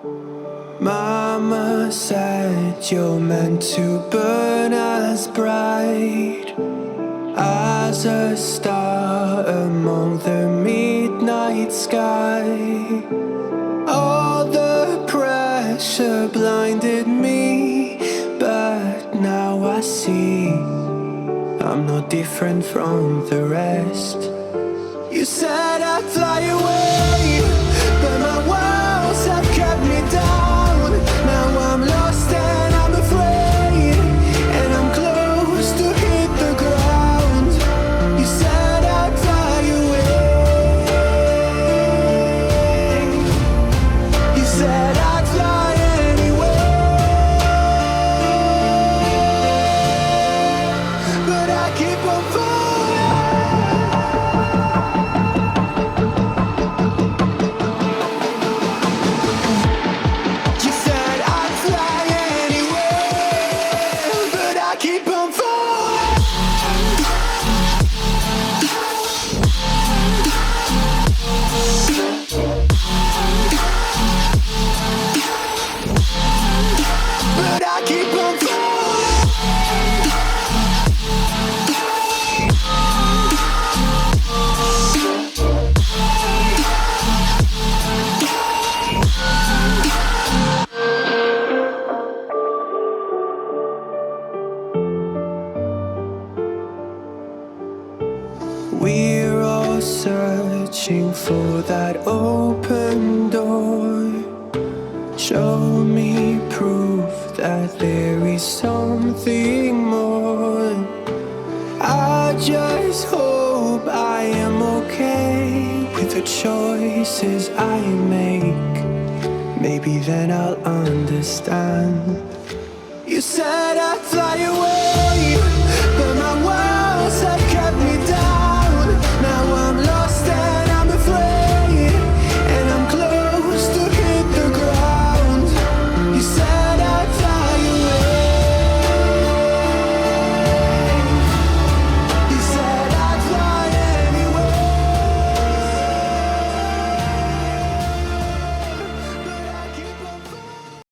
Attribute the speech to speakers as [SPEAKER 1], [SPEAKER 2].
[SPEAKER 1] Mama said you're meant to burn as bright as a star among the midnight sky. All the pressure blinded me, but now I see I'm no different from the rest. You said I'd fly away, but my walls have kept me down. Now I'm lost and I'm afraid, and I'm close to hit the ground. You said I'd fly away. You said I'd fly anyway, but I keep on falling. You said I'd fly anyway, but I keep on falling. But I keep on falling. We're all searching for that open door. Show me proof that there is something more. I just hope I am okay with the choices I make. Maybe then I'll understand. You said I'd fly away,